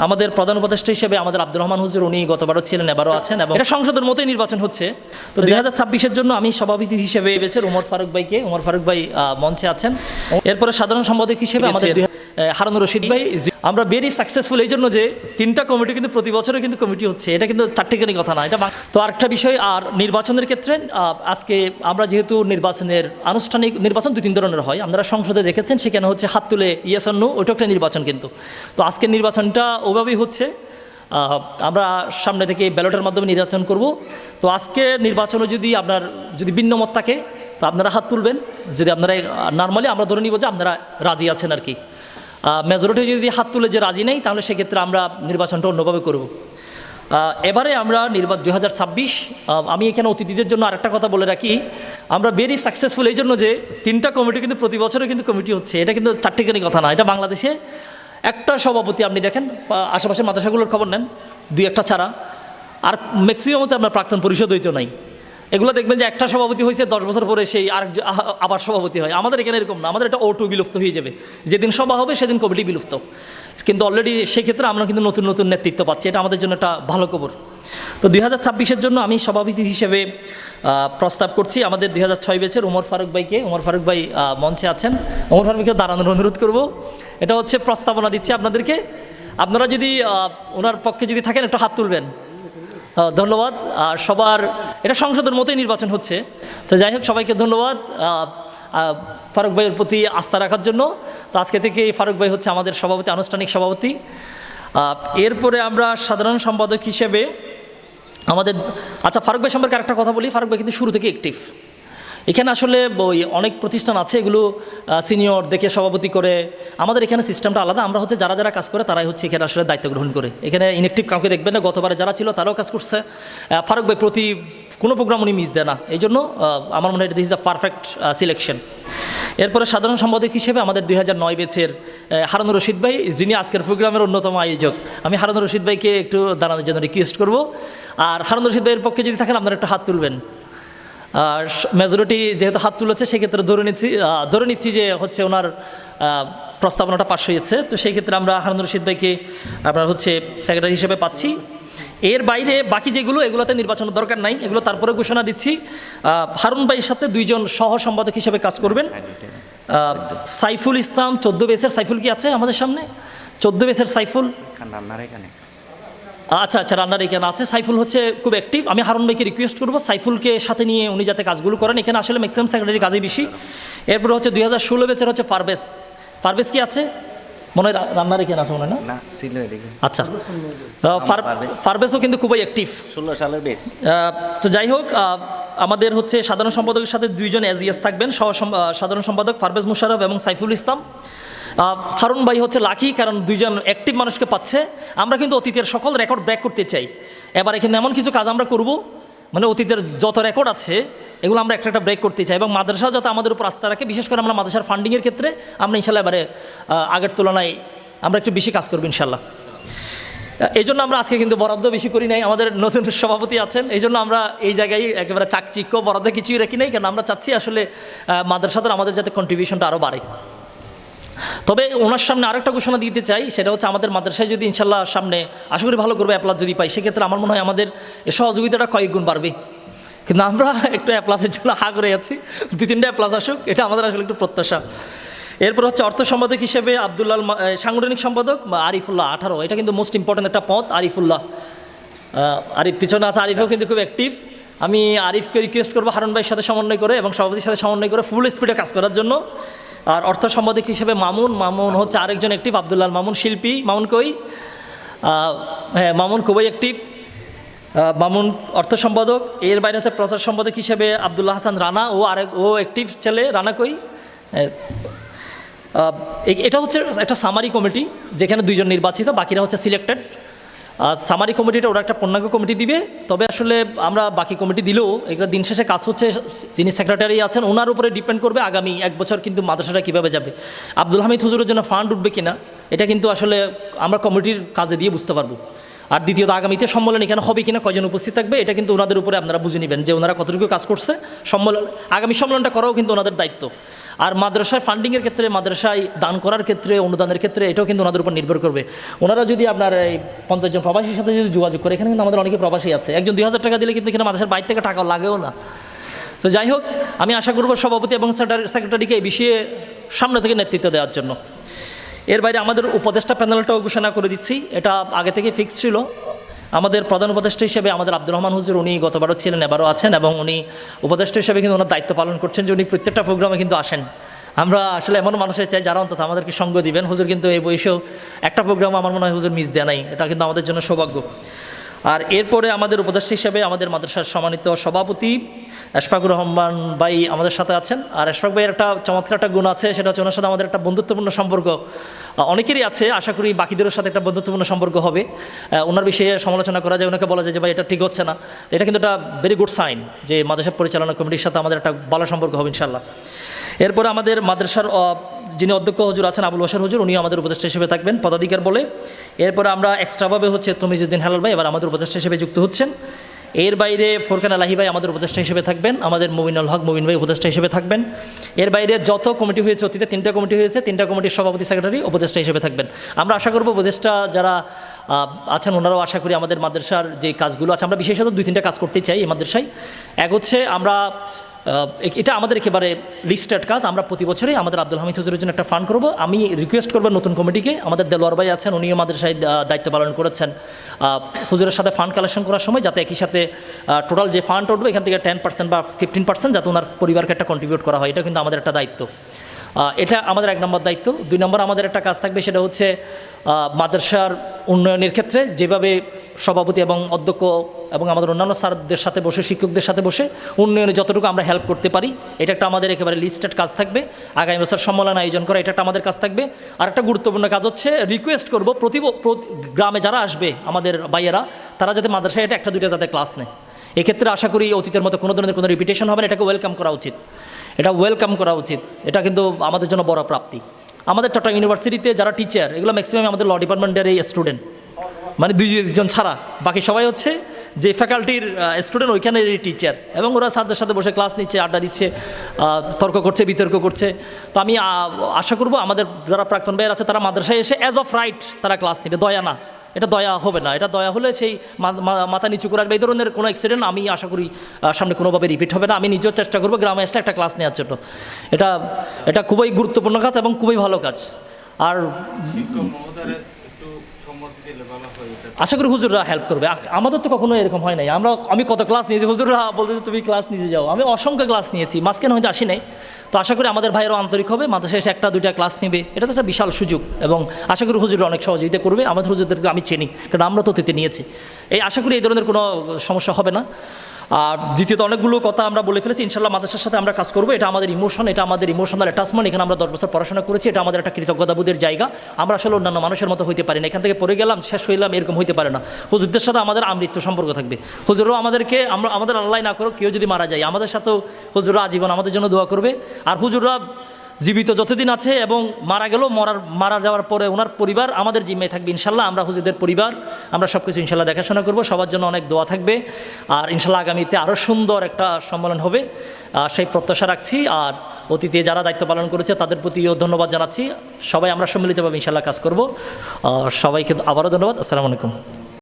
আমাদের প্রধান উপদেষ্টা হিসেবে আমাদের আব্দুর রহমান হুজুর, উনি গতবারও ছিলেন, এবারও আছেন, এবং এটা সংসদের মতোই নির্বাচন হচ্ছে। তো 2026-এর জন্য আমি সভাপতি হিসেবে বেছে ওমর ফারুক ভাইকে। ওমর ফারুক ভাই মঞ্চে আছেন। এরপরে সাধারণ সম্পাদক হিসেবে আমাদের হারুনুর রশিদ ভাই। আমরা ভেরি সাকসেসফুল এই জন্য যে 3টা কমিটি কিন্তু প্রতি বছরে কিন্তু কমিটি হচ্ছে, এটা কিন্তু চারটিখানি কথা না, এটা। তো আরেকটা বিষয়, আর নির্বাচনের ক্ষেত্রে আজকে আমরা যেহেতু নির্বাচনের আনুষ্ঠানিক নির্বাচন 2-3 ধরনের হয়, আপনারা সংসদে দেখেছেন, সেখানে হচ্ছে হাত তুলে ইয়েস অর নো, ওইটা একটা নির্বাচন কিন্তু। তো আজকের নির্বাচনটা ওভাবেই হচ্ছে, আমরা সামনে থেকে ব্যালটের মাধ্যমে নির্বাচন করব। তো আজকে নির্বাচনে যদি ভিন্ন মত থাকে তো আপনারা হাত তুলবেন। যদি আপনারা নর্মালি আমরা ধরে নিব যে আপনারা রাজি আছেন আর কি। মেজরিটি যদি হাত তুলে যে রাজি নেই, তাহলে সেক্ষেত্রে আমরা নির্বাচনটা অন্যভাবে করব। এবারে আমরা 2026, আমি এখানে অতিথিদের জন্য আরেকটা কথা বলে রাখি, আমরা ভেরি সাকসেসফুল এই জন্য যে 3টা কমিটি কিন্তু প্রতি বছরে কিন্তু কমিটি হচ্ছে, এটা কিন্তু চারটিখানি কথা না, এটা। বাংলাদেশে একটা সভাপতি আপনি দেখেন, আশেপাশের মাদ্রাসাগুলোর খবর নেন, 2-1টা ছাড়া, আর ম্যাক্সিমাম হতে আপনার প্রাক্তন পরিষদ হইতেও নাই। এগুলো দেখবেন যে একটা সভাপতি হয়েছে 10 বছর পরে সেই আবার সভাপতি হয়। আমাদের এখানে এরকম না, আমাদের এটা O2 বিলুপ্ত হয়ে যাবে, যেদিন সভা হবে সেদিন কমিটি বিলুপ্ত। কিন্তু অলরেডি সেই ক্ষেত্রে আমরা কিন্তু নতুন নতুন নেতৃত্ব পাচ্ছি, এটা আমাদের জন্য একটা ভালো খবর। তো 2026-এর জন্য আমি সভাপতি হিসেবে প্রস্তাব করছি আমাদের 2006 ব্যাচের ওমর ফারুক ভাইকে। ওমর ফারুক ভাই মঞ্চে আছেন। ওমর ফারুক ভাইকে দাঁড়ানোর অনুরোধ করব। এটা হচ্ছে প্রস্তাবনা দিচ্ছি আপনাদেরকে, আপনারা যদি ওনার পক্ষে যদি থাকেন একটু হাত তুলবেন। ধন্যবাদ। সবার এটা সংসদের মতোই নির্বাচন হচ্ছে। তো যাই হোক, সবাইকে ধন্যবাদ ফারুক ভাইয়ের প্রতি আস্থা রাখার জন্য। তো আজকে থেকে ফারুক ভাই হচ্ছে আমাদের সভাপতি, আনুষ্ঠানিক সভাপতি। এরপরে আমরা সাধারণ সম্পাদক হিসেবে আমাদের, আচ্ছা, ফারুক ভাই সম্পর্কে আরেকটা কথা বলি। ফারুক ভাই কিন্তু শুরু থেকে অ্যাক্টিভ। এখানে আসলে অনেক প্রতিষ্ঠান আছে, এগুলো সিনিয়র দেখে সভাপতি করে। আমাদের এখানে সিস্টেমটা আলাদা, আমরা হচ্ছে যারা যারা কাজ করে তারাই হচ্ছে এখানে আসলে দায়িত্ব গ্রহণ করে। এখানে ইনঅ্যাক্টিভ কাউকে দেখবেন না, গতবারে যারা ছিল তারাও কাজ করছে। ফারুক ভাই প্রতি কোনো প্রোগ্রাম উনি মিস দেয় না, এই জন্য আমার মনে হয় this is the perfect selection. এরপরে সাধারণ সম্পাদক হিসেবে আমাদের 2009 ব্যাচের হারুনুর রশিদ ভাই, যিনি আজকের প্রোগ্রামের অন্যতম আয়োজক। আমি হারুনুর রশিদ ভাইকে একটু দাঁড়ানোর জন্য রিকোয়েস্ট করব। আর হারুনুর রশিদ ভাইয়ের পক্ষে যদি থাকেন আপনারা একটু হাত তুলবেন। আর মেজরিটি যেহেতু হাত তুলেছে, সেক্ষেত্রে ধরে নিচ্ছি যে হচ্ছে ওনার প্রস্তাবনাটা পাশ হয়েছে। তো সেই ক্ষেত্রে আমরা হারুনুর রশিদ ভাইকে আপনার হচ্ছে সেক্রেটারি হিসেবে পাচ্ছি। এর বাইরে বাকি যেগুলো, এগুলোতে নির্বাচনের দরকার নাই, এগুলো তারপরে ঘোষণা দিচ্ছি। হারুন ভাইয়ের সাথে 2 জন সহ সম্পাদক হিসেবে কাজ করবেন। সাইফুল ইসলাম 14 ব্যাচের। সাইফুল কি আছে আমাদের সামনে? 14 ব্যাচের সাইফুল। আচ্ছা, রান্নার এখানে আছে। সাইফুল হচ্ছে খুব অ্যাক্টিভ। আমি হারুন ভাইকে রিকোয়েস্ট করবো সাইফুলকে সাথে নিয়ে উনি যাতে কাজগুলো করেন। এখানে আসলে ম্যাক্সিমাম সেক্রেটারি কাজই বেশি। এরপরে হচ্ছে 2016 ব্যাচের হচ্ছে পারভেজ কি আছে মনে হয়? রান্নার এখানে আছে মনে হয় না? আচ্ছা, পারভেজও কিন্তু খুবই অ্যাক্টিভ, 16 সালের বেশ। তো যাই হোক, আমাদের হচ্ছে সাধারণ সম্পাদকের সাথে 2 জন এজিএস থাকবেন, সাধারণ সম্পাদক পারভেজ মুশারফ এবং সাইফুল ইসলাম। হারুন ভাই হচ্ছে লাকি, কারণ 2 জন অ্যাক্টিভ মানুষকে পাচ্ছে। আমরা কিন্তু অতীতের সকল রেকর্ড ব্রেক করতে চাই। এবার এখানে এমন কিছু কাজ আমরা করব, মানে অতীতের যত রেকর্ড আছে এগুলো আমরা একটা ব্রেক করতে চাই, এবং মাদ্রাসা যাতে আমাদের উপর আস্থা রাখে। বিশেষ করে আমরা মাদ্রাসার ফান্ডিংয়ের ক্ষেত্রে আমরা ইনশাল্লাহ এবারে আগের তুলনায় আমরা একটু বেশি কাজ করবো ইনশাল্লাহ। এই জন্য আমরা আজকে কিন্তু বরাদ্দ বেশি করি নাই, আমাদের নতুন সভাপতি আছেন, এই জন্য আমরা এই জায়গায় একেবারে চাকচিক্য বরাদ্দ কিছুই রাখি নাই, কারণ আমরা চাচ্ছি আসলে মাদ্রাসাদের আমাদের যাতে কন্ট্রিবিউশনটা আরও বাড়ে। তবে ওনার সামনে আরেকটা ঘোষণা দিতে চাই, সেটা হচ্ছে আমাদের মাদ্রাসায় যদি ইনশাল্লাহ সামনে আশা করি ভালো করবে অ্যাপ্লাস যদি পাই, সেক্ষেত্রে আমার মনে হয় আমাদের সহযোগিতাটা কয়েক গুণ বাড়বে। কিন্তু আমরা একটু অ্যাপ্লাসের জন্য হা করে আছি, 2-3টা অ্যাপ্লাস আসুক, এটা আমাদের আসলে একটু প্রত্যাশা। এরপর হচ্ছে অর্থ সম্পাদক হিসেবে আব্দুল্লাহ, সাংগঠনিক সম্পাদক আরিফুল্লাহ 18। এটা কিন্তু মোস্ট ইম্পর্ট্যান্ট একটা পদ, আরিফুল্লাহ। আরিফ পিছনে আছে, আরিফও কিন্তু খুব অ্যাক্টিভ। আমি আরিফকে রিকোয়েস্ট করবো হারুন ভাইয়ের সাথে সমন্বয় করে এবং সভাপতির সাথে সমন্বয় করে ফুল স্পিডে কাজ করার জন্য। আর অর্থ সম্পাদক হিসেবে মামুন হচ্ছে আরেকজন অ্যাক্টিভ, আব্দুল্লাহ মামুন শিল্পী। মামুন কই? হ্যাঁ, মামুন খুবই অ্যাক্টিভ। মামুন অর্থ সম্পাদক। এর বাইরে হচ্ছে প্রচার সম্পাদক হিসেবে আব্দুল্লাহ হাসান রানা, ও অ্যাক্টিভ ছেলে। রানা কই? এটা হচ্ছে একটা সামারি কমিটি, যেখানে 2 জন নির্বাচিত, বাকিরা হচ্ছে সিলেক্টেড। সামারি কমিটিটা ওরা একটা পূর্ণাঙ্গ কমিটি দিবে। তবে আসলে আমরা বাকি কমিটি দিলেও এগুলো দিন শেষে কাজ হচ্ছে, যিনি সেক্রেটারি আছেন ওনার উপরে ডিপেন্ড করবে আগামী 1 বছর কিন্তু মাদ্রাসাটা কীভাবে যাবে। আব্দুল হামিদ হুজুরের জন্য ফান্ড উঠবে কিনা, এটা কিন্তু আসলে আমরা কমিটির কাজে দিয়ে বুঝতে পারবো। আর দ্বিতীয়ত আগামীতে সম্মেলন এখানে হবে কিনা, কয়জন উপস্থিত থাকবে, এটা কিন্তু ওনাদের উপরে আপনারা বুঝে নেবেন যে ওনারা কতটুকু কাজ করছে। আগামী সম্মেলনটা করাও কিন্তু ওনাদের দায়িত্ব। আর মাদ্রাসায় ফান্ডিংয়ের ক্ষেত্রে, মাদ্রাসায় দান করার ক্ষেত্রে, অনুদানের ক্ষেত্রে এটাও কিন্তু ওনাদের উপর নির্ভর করবে। ওনারা যদি আপনার এই 50 জন প্রবাসীর সাথে যদি যোগাযোগ করে, এখানে কিন্তু আমাদের অনেকে প্রবাসী আছে, একজন 2000 টাকা দিলে কিন্তু এখানে মাদ্রাসার বাইরে থেকে টাকাও লাগেও না। তো যাই হোক, আমি আশা করব সভাপতি এবং সেক্রেটারিকে এই বিষয়ে সামনে থেকে নেতৃত্ব দেওয়ার জন্য। এর বাইরে আমাদের উপদেষ্টা প্যানেলটাও ঘোষণা করে দিচ্ছি, এটা আগে থেকে ফিক্স ছিল। আমাদের প্রধান উপদেষ্টা হিসেবে আমাদের আব্দুর রহমান হুজুর, উনি গতবারও ছিলেন, এবারও আছেন, এবং উনি উপদেষ্টা হিসেবে কিন্তু ওনার দায়িত্ব পালন করছেন যে উনি প্রত্যেকটা প্রোগ্রামে কিন্তু আসেন। আমরা আসলে এমন মানুষের চাই যারা অন্তত আমাদেরকে সঙ্গ দিবেন। হুজুর কিন্তু এই বয়সেও একটা প্রোগ্রাম আমার মনে হয় হুজুর মিস দেয় নাই, এটা কিন্তু আমাদের জন্য সৌভাগ্য। আর এরপরে আমাদের উপদেষ্টা হিসেবে আমাদের মাদ্রাসার সম্মানিত সভাপতি আশফাকুর রহমান ভাই আমাদের সাথে আছেন। আর আশফাক ভাইয়ের একটা চমৎকার একটা গুণ আছে, সেটা হচ্ছে ওনার সাথে আমাদের একটা বন্ধুত্বপূর্ণ সম্পর্ক অনেকেরই আছে, আশা করি বাকিদেরও সাথে একটা বন্ধুত্বপূর্ণ সম্পর্ক হবে। ওনার বিষয়ে সমালোচনা করা যায়, ওনাকে বলা যায় যে ভাই এটা ঠিক হচ্ছে না, এটা কিন্তু একটা ভেরি গুড সাইন যে মাদ্রাসা পরিচালনা কমিটির সাথে আমাদের একটা ভালো সম্পর্ক হবে ইনশাল্লাহ। এরপরে আমাদের মাদ্রাসার যিনি অধ্যক্ষ হুজুর আছেন আবুল বশর হুজুর, উনিও আমাদের উপদেষ্টা হিসেবে থাকবেন পদাধিকার বলে। এরপরে আমরা এক্সট্রাভাবে হচ্ছে তমিজউদ্দিন হেলাল ভাই এবার আমাদের উপদেষ্টা হিসেবে যুক্ত হচ্ছেন। এর বাইরে ফোরকান আলাহি ভাই আমাদের উপদেষ্টা হিসেবে থাকবেন, আমাদের মুমিনুল হক মুমিন ভাই উপদেষ্টা হিসেবে থাকবেন। এর বাইরে যত কমিটি হয়েছে, অতীতে 3টা কমিটি হয়েছে, 3টা কমিটির সভাপতি সেক্রেটারি উপদেষ্টা হিসেবে থাকবেন। আমরা আশা করব উপদেষ্টা যারা আছেন ওনারাও আশা করি আমাদের মাদ্রাসার যে কাজগুলো আছে, আমরা বিশেষত 2-3টা কাজ করতে চাই এই মাদ্রাসায়। এক হচ্ছে আমরা এটা আমাদের একেবারে লিস্টেড কাজ, আমরা প্রতি বছরই আমাদের আব্দুল হামিদ হুজুরের জন্য একটা ফান্ড করব। আমি রিকোয়েস্ট করবো নতুন কমিটিকে, আমাদের দেলোয়ার ভাই আছেন, উনিও মাদ্রাসায় দায়িত্ব পালন করেছেন, হুজুরের সাথে ফান্ড কালেকশন করার সময় যাতে একই সাথে টোটাল যে ফান্ড উঠবে এখান থেকে 10% বা 15% যাতে ওনার পরিবারকে একটা কন্ট্রিবিউট করা হয়, এটা কিন্তু আমাদের একটা দায়িত্ব। এটা আমাদের 1 নম্বর দায়িত্ব। 2 নম্বর আমাদের একটা কাজ থাকবে, সেটা হচ্ছে মাদ্রাসার উন্নয়নের ক্ষেত্রে যেভাবে সভাপতি এবং অধ্যক্ষ এবং আমাদের অন্যান্য স্যারদের সাথে বসে, শিক্ষকদের সাথে বসে উন্নয়নে যতটুকু আমরা হেল্প করতে পারি, এটা একটা আমাদের একেবারে লিস্টেড কাজ থাকবে। আগামী বছর সম্মেলন আয়োজন করা, এটা একটা আমাদের কাজ থাকবে। আর একটা গুরুত্বপূর্ণ কাজ হচ্ছে রিকোয়েস্ট করব প্রতি গ্রামে যারা আসবে আমাদের ভাইয়েরা, তারা যাতে মাদ্রাসায় এটা 1-2টা যাতে ক্লাস নেয়। এক্ষেত্রে আশা করি অতীতের মতো কোনো ধরনের কোনো রিপিটেশন হবে না, এটাকে ওয়েলকাম করা উচিত, এটা ওয়েলকাম করা উচিত। এটা কিন্তু আমাদের জন্য বড় প্রাপ্তি। আমাদের চট্টগ্রাম ইউনিভার্সিটিতে যারা টিচার, এগুলো ম্যাক্সিমাম আমাদের ল ডিপার্টমেন্টের এই স্টুডেন্ট, মানে 2 জন ছাড়া বাকি সবাই হচ্ছে যে ফ্যাকাল্টির স্টুডেন্ট, ওইখানের টিচার, এবং ওরা স্যারদের সাথে বসে ক্লাস নিচ্ছে, আড্ডা দিচ্ছে, তর্ক করছে, বিতর্ক করছে। তো আমি আশা করব আমাদের যারা প্রাক্তন ভাইয়ের আছে তারা মাদ্রাসায় এসে অ্যাজ অফ রাইট তারা ক্লাস নেবে, দয়া না, এটা দয়া হবে না। এটা দয়া হলে সেই মাথা নিচু করে আসবে, এই ধরনের কোনো অ্যাক্সিডেন্ট আমি আশা করি সামনে কোনোভাবে রিপিট হবে না। আমি নিজেও চেষ্টা করবো গ্রামে এসে একটা ক্লাস নেওয়ার জন্য। এটা খুবই গুরুত্বপূর্ণ কাজ এবং খুবই ভালো কাজ। আর আশা করি হুজুররা হেল্প করবে। আমাদের তো কখনো এরকম হয় নাই, আমি কত ক্লাস নিয়েছি, হুজুররা বলতে তুমি ক্লাস নিয়ে যাও, আমি অসংখ্য ক্লাস নিয়েছি, মাঝখানে হয়তো আসি নাই। তো আশা করি আমাদের ভাইয়েরাও আন্তরিক হবে, মাদ্রাসায় এসে 1-2টা ক্লাস নেবে, এটা তো একটা বিশাল সুযোগ, এবং আশা করি হুজুররা অনেক সহযোগিতা করবে। আমাদের হুজুরদেরকে আমি চিনি, কারণ আমরা তো অতীতে নিয়েছি। আশা করি এই ধরনের কোনো সমস্যা হবে না। আর দ্বিতীয়ত অনেকগুলো কথা আমরা বলে ফেলেছি, ইনশাল্লাহ মাদ্রাসার সাথে আমরা কাজ করবো, এটা আমাদের ইমোশন, এটা আমাদের ইমোশনাল অ্যাটাচমেন্ট। এখানে আমরা 10 বছর পড়াশোনা করেছি, এটা আমাদের একটা কৃতজ্ঞতাবোধের জায়গা। আমরা আসলে অন্যান্য মানুষের মতো হইতে পারি না, এখান থেকে পড়ে গেলাম শেষ হইলাম এরকম হইতে পারে না। হুজুরদের সাথে আমাদের আমৃত্যু সম্পর্ক থাকবে। হুজুরও আমাদেরকে, আমাদের আল্লাহ না করো কেউ যদি মারা যায়, আমাদের সাথেও হুজুররা আজীবন আমাদের জন্য দোয়া করবে। আর হুজুররা জীবিত যতদিন আছে এবং মারা গেলেও মারা যাওয়ার পরে ওনার পরিবার আমাদের জিম্মায় থাকবে ইনশাল্লাহ। আমরা হুজুরদের পরিবার, আমরা সব কিছু ইনশাল্লাহ দেখাশোনা করব। সবার জন্য অনেক দোয়া থাকবে, আর ইনশাল্লাহ আগামীতে আরও সুন্দর একটা সম্মেলন হবে, সেই প্রত্যাশা রাখছি। আর অতীতে যারা দায়িত্ব পালন করেছে তাদের প্রতিও ধন্যবাদ জানাচ্ছি। সবাই আমরা সম্মিলিতভাবে ইনশাল্লাহ কাজ করব। সবাইকে আবারও ধন্যবাদ। আসসালামু আলাইকুম।